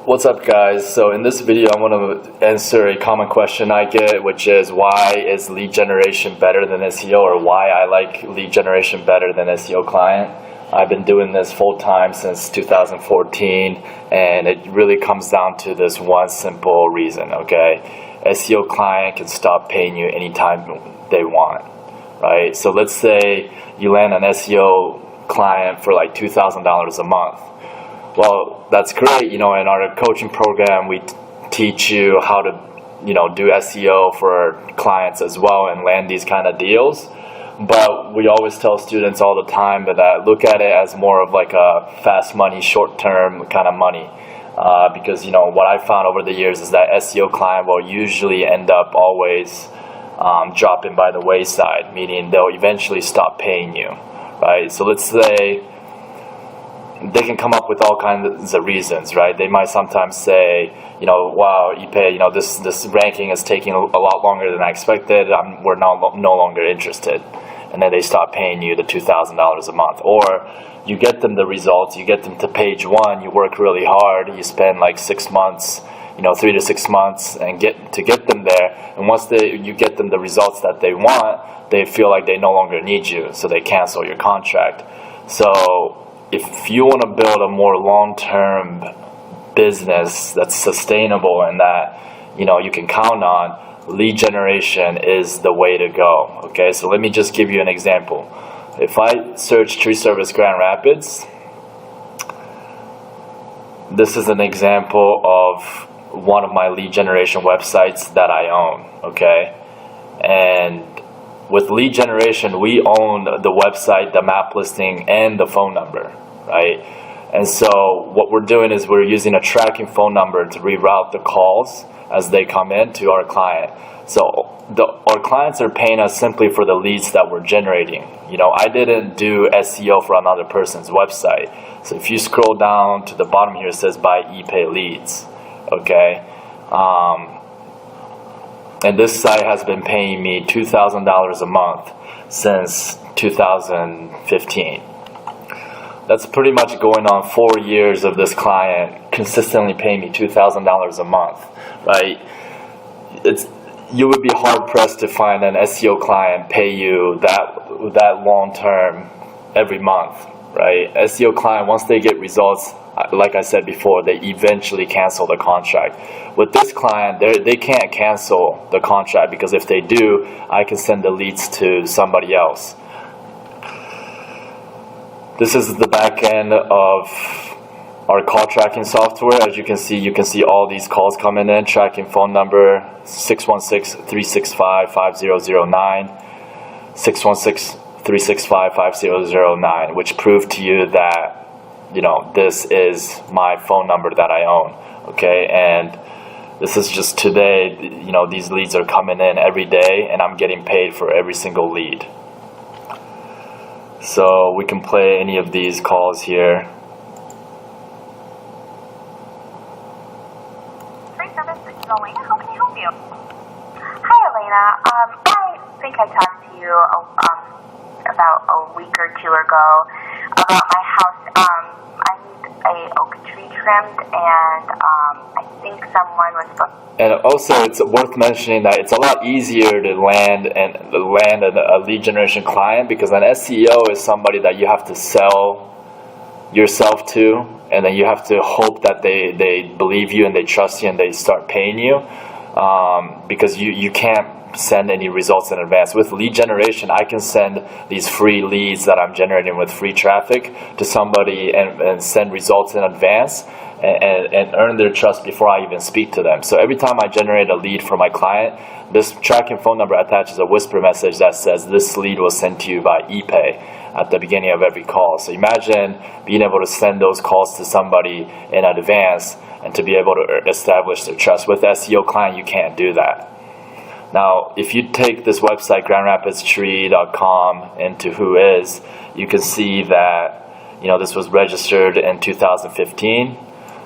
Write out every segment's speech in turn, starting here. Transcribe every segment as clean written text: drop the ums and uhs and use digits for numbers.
What's up, guys? So in this video I want to answer a common question I get, which is why is lead generation better than SEO, or why I like lead generation better than SEO client. I've been doing this full-time since 2014, and it really comes down to this one simple reason, okay? SEO client can stop paying you anytime they want, right? So let's say you land an SEO client for like $2,000 a month. Well, that's great. In our coaching program, we teach you how to, do SEO for our clients as well and land these kind of deals. But we always tell students all the time that look at it as more of like a fast money, short-term kind of money. Because, what I found over the years is that SEO client will usually end up always dropping by the wayside, meaning they'll eventually stop paying you, right? So let's say they can come up with all kinds of reasons, right? They might sometimes say, wow, Ipe, this ranking is taking a lot longer than I expected. We're no longer interested. And then they stop paying you the $2,000 a month. Or you get them the results, you get them to page 1, you work really hard, you spend like 6 months, 3 to 6 months and get them there. And once you get them the results that they want, they feel like they no longer need you, so they cancel your contract. So if you want to build a more long-term business that's sustainable and that you can count on, lead generation is the way to go. Okay, so let me just give you an example. If I search tree service Grand Rapids, this is an example of one of my lead generation websites that I own. Okay, and with lead generation, we own the website, the map listing, and the phone number, right? And so what we're doing is we're using a tracking phone number to reroute the calls as they come in to our client. So our clients are paying us simply for the leads that we're generating. I didn't do SEO for another person's website. So if you scroll down to the bottom here, it says by ePay leads, okay? And this site has been paying me $2,000 a month since 2015. That's pretty much going on 4 years of this client consistently paying me $2,000 a month, right? You would be hard pressed to find an SEO client pay you that long term every month, right? SEO client, once they get results, like I said before, they eventually cancel the contract. With this client, they can't cancel the contract, because if they do, I can send the leads to somebody else. This is the back end of our call tracking software. As you can see all these calls coming in, tracking phone number 616-365-5009, 616-365-5009, which prove to you that this is my phone number that I own, okay? And this is just today, these leads are coming in every day, and I'm getting paid for every single lead. So we can play any of these calls here. Free service, this is Elena. How can I help you? Hi, Elena. I think I talked to you about a week or two ago about my house. I need a oak tree trimmed, and I think someone was supposed to. And also, it's worth mentioning that it's a lot easier to land a lead generation client, because an SEO is somebody that you have to sell yourself to, and then you have to hope that they believe you and they trust you and they start paying you, because you can't send any results in advance. With lead generation, I can send these free leads that I'm generating with free traffic to somebody and send results in advance and earn their trust before I even speak to them. So every time I generate a lead for my client, this tracking phone number attaches a whisper message that says this lead was sent to you by ePay at the beginning of every call. So imagine being able to send those calls to somebody in advance and to be able to establish their trust. With SEO client, you can't do that. Now, if you take this website, grandrapidstree.com, into Whois, you can see that this was registered in 2015.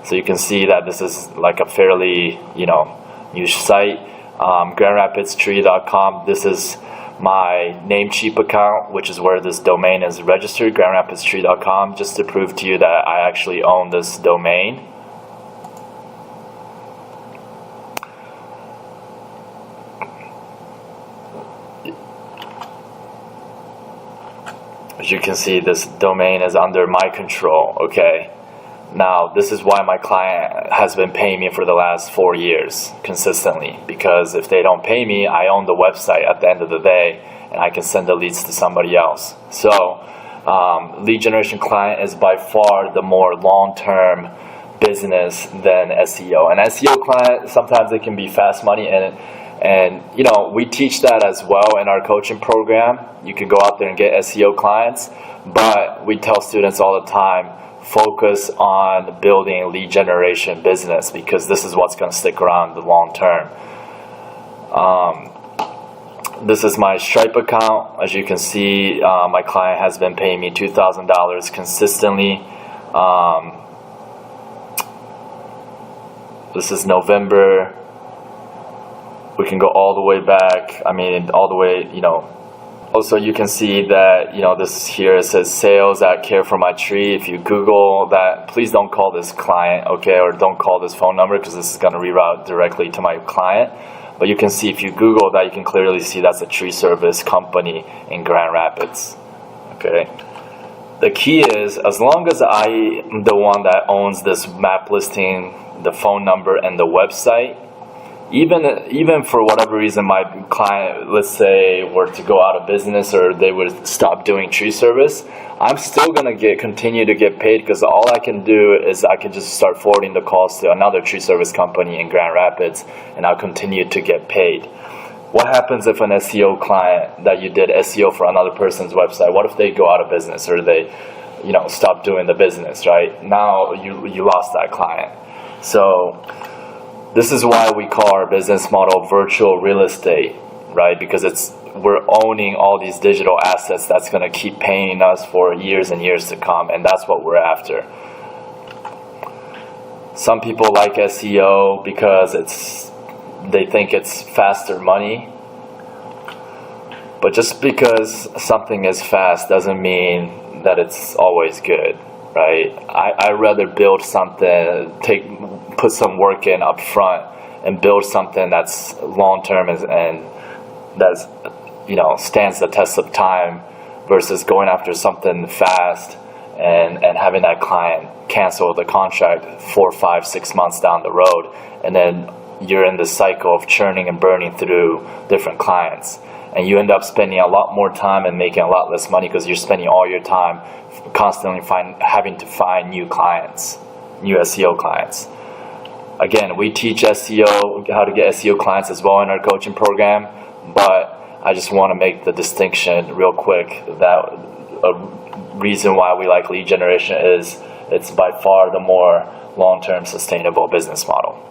So you can see that this is like a fairly new site. Grandrapidstree.com, this is my Namecheap account, which is where this domain is registered, grandrapidstree.com, just to prove to you that I actually own this domain. as you can see, this domain is under my control, okay? Now, this is why my client has been paying me for the last 4 years consistently, because if they don't pay me, I own the website at the end of the day, and I can send the leads to somebody else. So, lead generation client is by far the more long-term business than SEO. And SEO client, sometimes it can be fast money, and you know, we teach that as well in our coaching program. You can go out there and get SEO clients, but we tell students all the time, focus on building a lead generation business, because this is what's going to stick around the long term. This is my Stripe account. As you can see, my client has been paying me $2,000 consistently. This is November. We can go all the way back. I mean, all the way, you know. Also, you can see that, you know, this here, it says sales at Care for My Tree. If you Google that, please don't call this client, okay, or don't call this phone number, because this is going to reroute directly to my client. But you can see, if you Google that, you can clearly see that's a tree service company in Grand Rapids, okay. The key is, as long as I am the one that owns this map listing, the phone number, and the website, even for whatever reason my client, let's say, were to go out of business or they would stop doing tree service, I'm still going to continue to get paid, because all I can do is I can just start forwarding the calls to another tree service company in Grand Rapids, and I'll continue to get paid. What happens if an SEO client that you did SEO for another person's website, what if they go out of business, or they, you know, stop doing the business, right? Now you lost that client. So this is why we call our business model virtual real estate, right? Because we're owning all these digital assets that's going to keep paying us for years and years to come, and that's what we're after. Some people like SEO because they think it's faster money, but just because something is fast doesn't mean that it's always good, right? I'd rather build something, put some work in up front, and build something that's long term and that's, you know, stands the test of time, versus going after something fast and having that client cancel the contract 4, 5, 6 months down the road, and then you're in this cycle of churning and burning through different clients, and you end up spending a lot more time and making a lot less money, because you're spending all your time constantly having to find new clients, new SEO clients. Again, we teach SEO, how to get SEO clients as well in our coaching program, but I just want to make the distinction real quick that a reason why we like lead generation is it's by far the more long-term sustainable business model.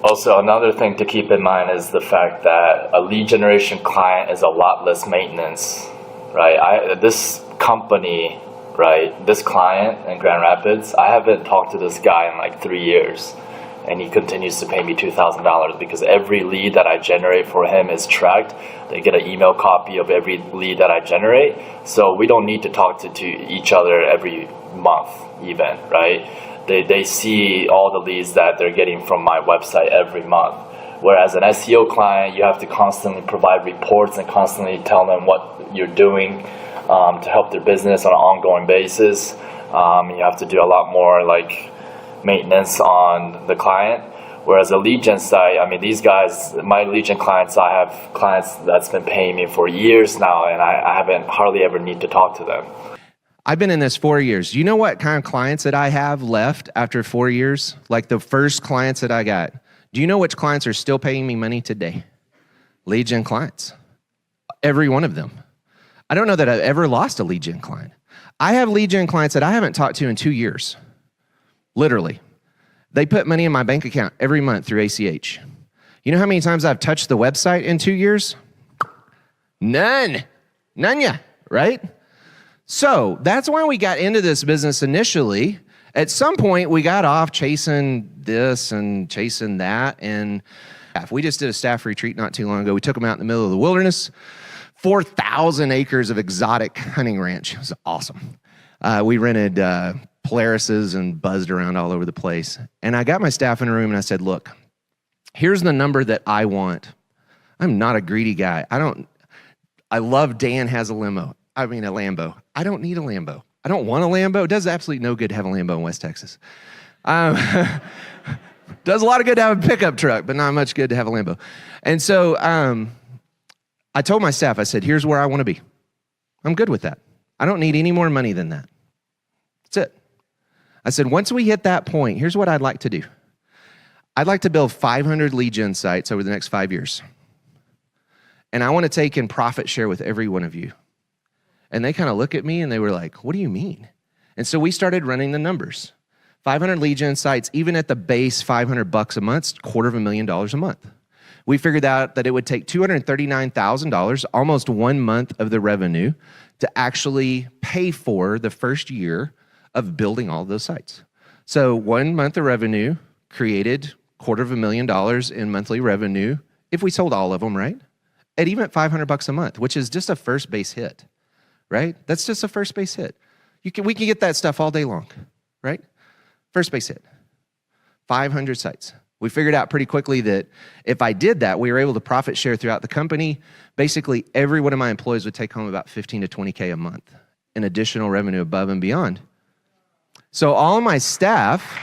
Also, another thing to keep in mind is the fact that a lead generation client is a lot less maintenance, right? This company, right, this client in Grand Rapids, I haven't talked to this guy in like 3 years, and he continues to pay me $2,000, because every lead that I generate for him is tracked. They get an email copy of every lead that I generate, so we don't need to talk to each other every month even, right? They see all the leads that they're getting from my website every month. Whereas an SEO client, you have to constantly provide reports and constantly tell them what you're doing to help their business on an ongoing basis. You have to do a lot more like maintenance on the client. Whereas a lead gen site, I mean, these guys, my lead gen clients, I have clients that's been paying me for years now, and I haven't hardly ever need to talk to them. I've been in this 4 years. You know what kind of clients that I have left after 4 years? Like the first clients that I got. Do you know which clients are still paying me money today? Lead gen clients. Every one of them. I don't know that I've ever lost a lead gen client. I have lead gen clients that I haven't talked to in 2 years. Literally. They put money in my bank account every month through ACH. You know how many times I've touched the website in 2 years? None. None, right? So that's why we got into this business initially. At some point, we got off chasing this and chasing that. And we just did a staff retreat not too long ago. We took them out in the middle of the wilderness, 4,000 acres of exotic hunting ranch. It was awesome. We rented Polarises and buzzed around all over the place. And I got my staff in a room and I said, look, here's the number that I want. I'm not a greedy guy. I love Dan has a Lambo. I don't need a Lambo. I don't want a Lambo. It does absolutely no good to have a Lambo in West Texas. Does a lot of good to have a pickup truck, but not much good to have a Lambo. And so I told my staff, I said, here's where I want to be. I'm good with that. I don't need any more money than that. That's it. I said, once we hit that point, here's what I'd like to do. I'd like to build 500 lead gen sites over the next 5 years. And I want to take in profit share with every one of you. And they kind of look at me and they were like, what do you mean? And so we started running the numbers. 500 lead gen sites, even at the base $500 a month, $250,000 a month. We figured out that it would take $239,000, almost 1 month of the revenue, to actually pay for the first year of building all of those sites. So 1 month of revenue created $250,000 in monthly revenue if we sold all of them, right? At even $500 a month, which is just a first base hit, right? That's just a first base hit. We can get that stuff all day long, right? First base hit, 500 sites. We figured out pretty quickly that if I did that, we were able to profit share throughout the company. Basically, every one of my employees would take home about 15 to 20K a month in additional revenue above and beyond. So all of my staff